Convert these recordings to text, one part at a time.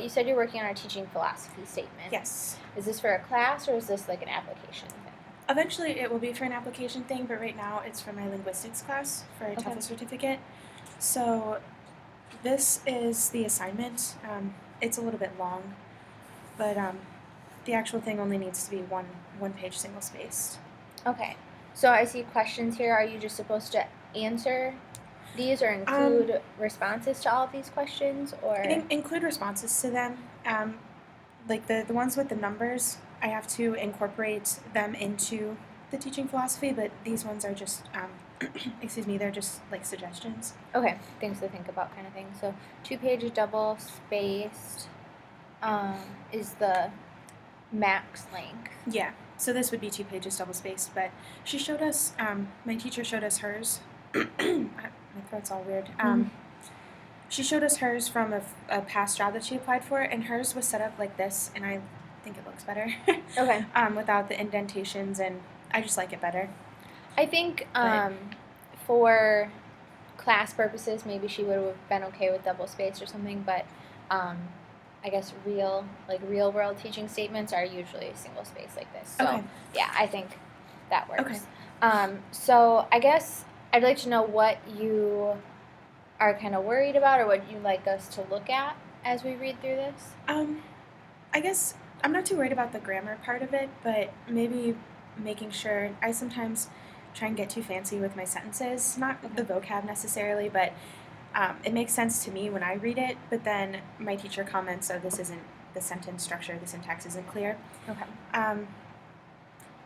you said you're working on a teaching philosophy statement. Yes. Is this for a class or is this like an application thing? Eventually it will be for an application thing, but right now it's for my linguistics class for a TOEFL certificate. So this is the assignment. It's a little bit long, but the actual thing only needs to be one page single spaced. Okay. So I see questions here. Are you just supposed to answer these or include responses to all of these questions, or include responses to them? Like the ones with the numbers, I have to incorporate them into the teaching philosophy, but these ones are just, excuse me, they're just like suggestions. Okay, things to think about kind of thing. So 2-page double spaced is the max length. Yeah, so this would be 2 pages double spaced, but she showed us, my teacher showed us hers. My throat's all weird. She showed us hers from a past job that she applied for, and hers was set up like this, and I think it looks better. Okay. Without the indentations, and I just like it better. I think for class purposes, maybe she would have been okay with double spaced or something, but I guess real world teaching statements are usually single space like this. So yeah, I think that works. Okay. So I guess I'd like to know what you are kind of worried about or what you'd like us to look at as we read through this. I guess I'm not too worried about the grammar part of it, but maybe making sure I sometimes try and get too fancy with my sentences, not the vocab necessarily, but it makes sense to me when I read it, but then my teacher comments, oh, this isn't the sentence structure, the syntax isn't clear. Okay.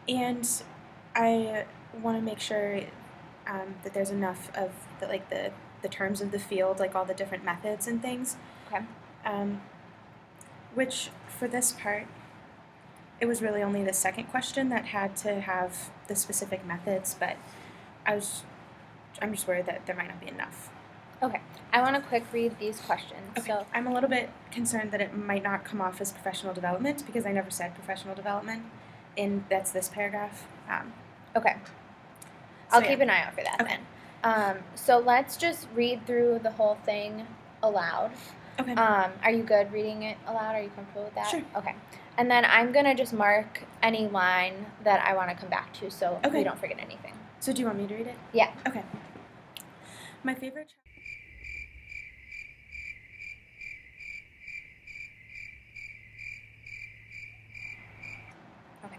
And I want to make sure that there's enough of the terms of the field, like all the different methods and things. Okay. Which for this part, it was really only the second question that had to have the specific methods, but I'm just worried that there might not be enough. Okay, I want to quick read these questions. Okay. So I'm a little bit concerned that it might not come off as professional development because I never said professional development, and that's this paragraph. Okay, I'll keep an eye out for that then. So let's just read through the whole thing aloud. Okay. Are you good reading it aloud? Are you comfortable with that? Sure. Okay. And then I'm going to just mark any line that I want to come back to so we don't forget anything. So do you want me to read it? Yeah. Okay. My favorite Okay.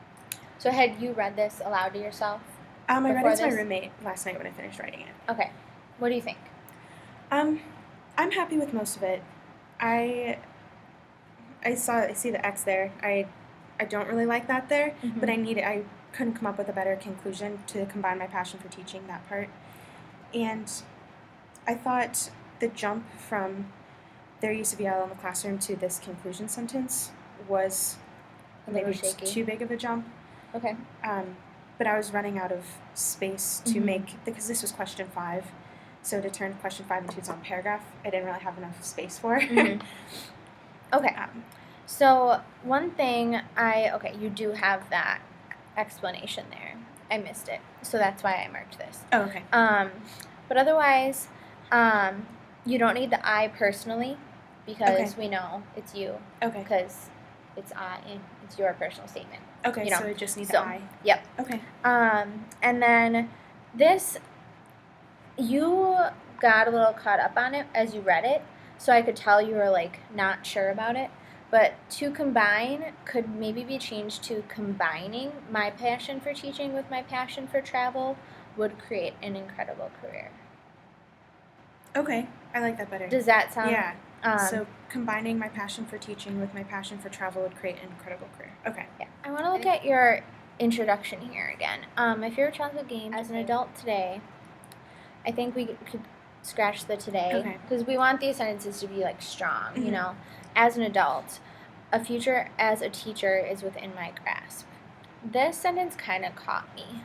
So had you read this aloud to yourself? I read it to my roommate last night when I finished writing it. Okay. What do you think? I'm happy with most of it. I see the X there. I don't really like that there, but I couldn't come up with a better conclusion to combine my passion for teaching that part. And I thought the jump from there used to be yellow in the classroom to this conclusion sentence was maybe too big of a jump. Okay. But I was running out of space to make, because this was question 5, so to turn question 5 into its own paragraph, I didn't really have enough space for. Okay. So one thing you do have that explanation there. I missed it, so that's why I marked this. Oh, okay. But otherwise, you don't need the I personally because we know it's you. Okay. Because it's it's your personal statement. Okay, so it just needs the I. Yep. Okay. And then this, you got a little caught up on it as you read it, so I could tell you were like not sure about it. But to combine could maybe be changed to combining my passion for teaching with my passion for travel would create an incredible career. Okay, I like that better. Does that sound? Yeah. So combining my passion for teaching with my passion for travel would create an incredible career. Okay. Yeah. I want to look at your introduction here again. My favorite childhood game as an adult today. I think we could scratch the today because we want these sentences to be like strong. You know, as an adult, a future as a teacher is within my grasp. This sentence kind of caught me.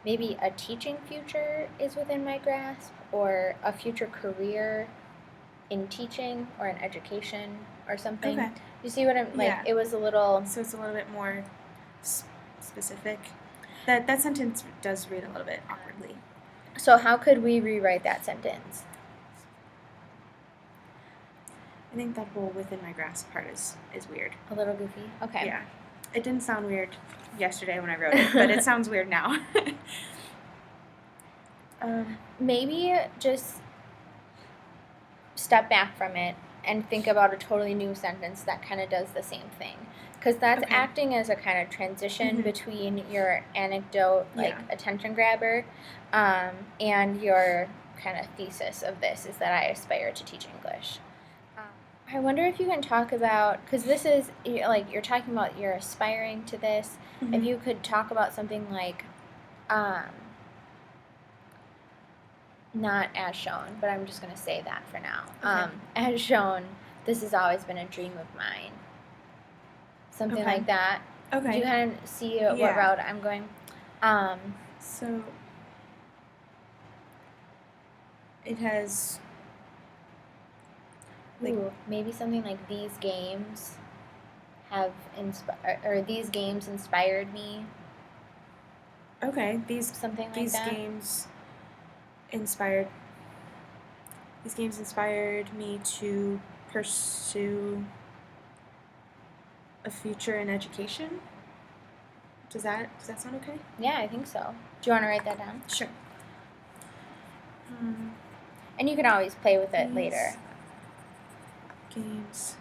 Maybe a teaching future is within my grasp, or a future career in teaching or in education or something. Okay. You see what I'm like? Yeah. It was a little. So it's a little bit more specific. That sentence does read a little bit awkwardly. So how could we rewrite that sentence? think that whole within my grasp part is weird. A little goofy? Okay. Yeah. It didn't sound weird yesterday when I wrote it, but it sounds weird now. Maybe just step back from it and think about a totally new sentence that kind of does the same thing. Because that's acting as a kind of transition between your anecdote, attention grabber, and your kind of thesis of this is that I aspire to teach English. I wonder if you can talk about, because this is, you're talking about you're aspiring to this, if you could talk about something like, not as shown, but I'm just going to say that for now. As shown, this has always been a dream of mine. Something like that. Okay. Do you kind of see what route I'm going? So it has maybe something like these games have these games inspired me. Okay, these games inspired me to pursue a future in education. Does that sound okay? Yeah, I think so. Do you want to write that down? Sure. And you can always play with it later. Games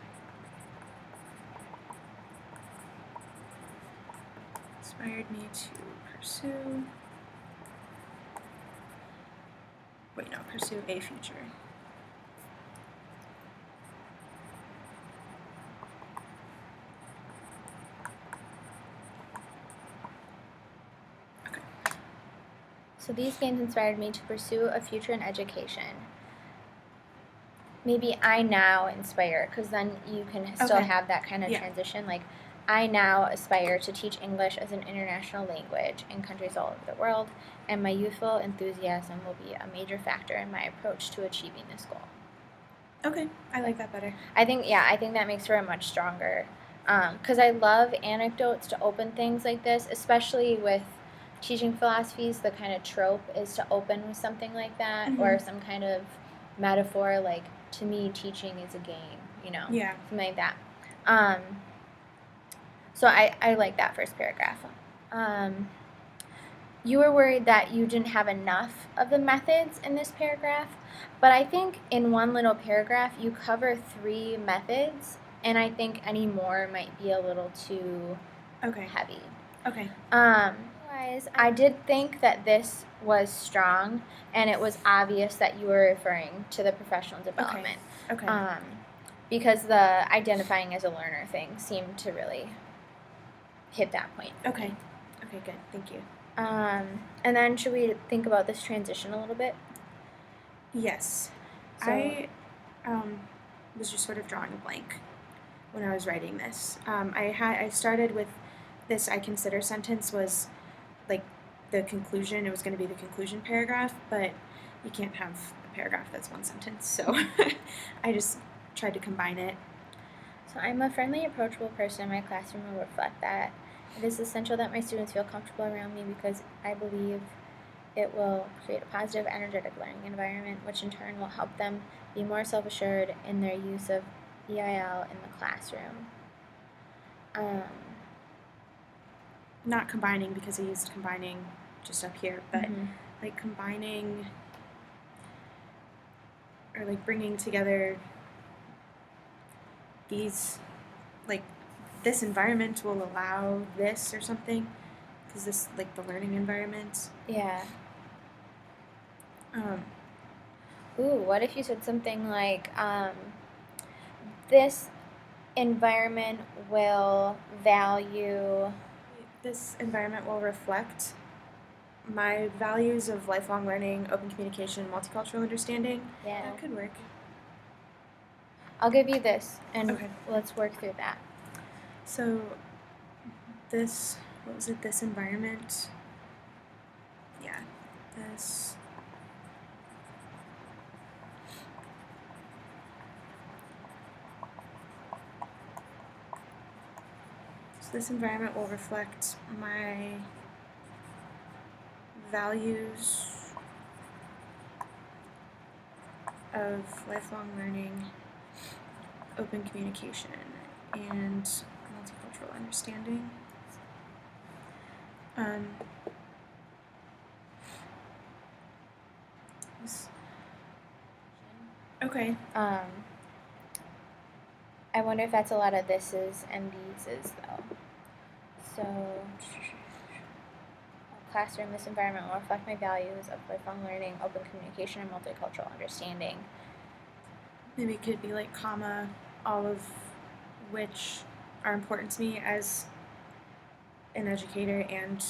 inspired me to pursue a future. Okay. So these games inspired me to pursue a future in education. Maybe I now inspire, because then you can still have that kind of transition. Like, I now aspire to teach English as an international language in countries all over the world, and my youthful enthusiasm will be a major factor in my approach to achieving this goal. Okay, I like that better. I think that makes for a much stronger, because I love anecdotes to open things like this, especially with teaching philosophies. The kind of trope is to open with something like that, or some kind of metaphor, like, to me, teaching is a game, something like that. So I like that first paragraph. You were worried that you didn't have enough of the methods in this paragraph, but I think in one little paragraph you cover 3 methods, and I think any more might be a little too heavy. Okay. I did think that this was strong, and it was obvious that you were referring to the professional development. Okay. Because the identifying as a learner thing seemed to really hit that point. Okay. Okay, good. Thank you. And then should we think about this transition a little bit? Yes. So, I was just sort of drawing a blank when I was writing this. I started with this I consider sentence was like the conclusion. It was going to be the conclusion paragraph, but you can't have a paragraph that's one sentence. So I just tried to combine it. So I'm a friendly, approachable person in my classroom will reflect that. It is essential that my students feel comfortable around me because I believe it will create a positive, energetic learning environment, which in turn will help them be more self-assured in their use of EIL in the classroom. Not combining, because I used combining just up here, but like combining or like bringing together these, like, this environment will allow this or something, because this, like, the learning environment. Yeah. What if you said something like, this environment will value... This environment will reflect my values of lifelong learning, open communication, multicultural understanding. Yeah. That could work. I'll give you this, and let's work through that. So, this, what was it, this environment? Yeah, this. So this environment will reflect my values of lifelong learning, open communication and multicultural understanding. Okay. I wonder if that's a lot of thises and theses though. So, a classroom, this environment will reflect my values of lifelong learning, open communication, and multicultural understanding. Maybe it could be like comma, all of which are important to me as an educator and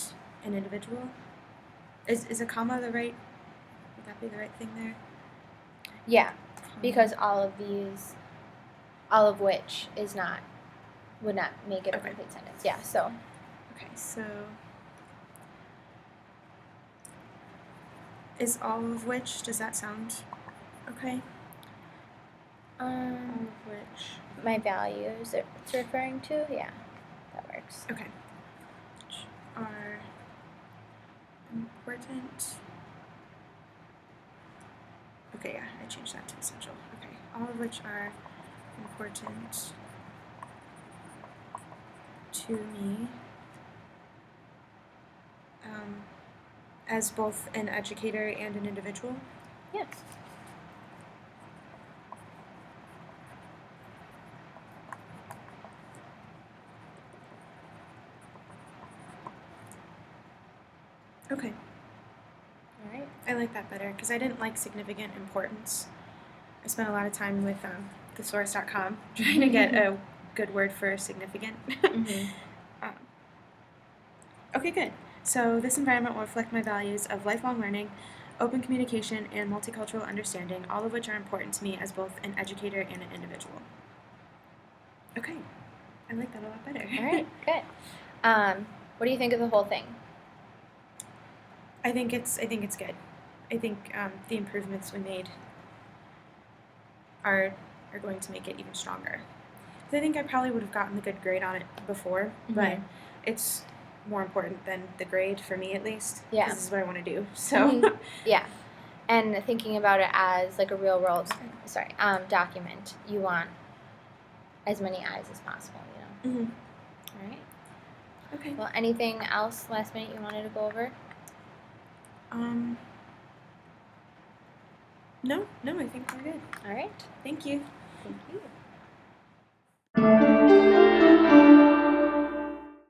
an individual. Is a comma the right? Would that be the right thing there? Yeah, because all of which would not make it a complete sentence. Yeah, so. Okay, so is all of which, does that sound okay? All of which. My values it's referring to? Yeah, that works. Okay. Which are important. Okay, yeah, I changed that to essential. Okay, all of which are important to me as both an educator and an individual. Yes. Okay. All right. I like that better because I didn't like significant importance. I spent a lot of time with thesaurus.com trying to get a good word for significant. Okay, good. So this environment will reflect my values of lifelong learning, open communication, and multicultural understanding, all of which are important to me as both an educator and an individual. Okay, I like that a lot better. All right, good. What do you think of the whole thing? I think it's good. I think the improvements we made are going to make it even stronger. I think I probably would have gotten a good grade on it before, but it's more important than the grade for me, at least. Yeah, this is what I want to do. So yeah, and thinking about it as like a real world, document, you want as many eyes as possible, you know. All right. Okay. Well, anything else last minute you wanted to go over? No, I think we're good. All right. Thank you. Thank you.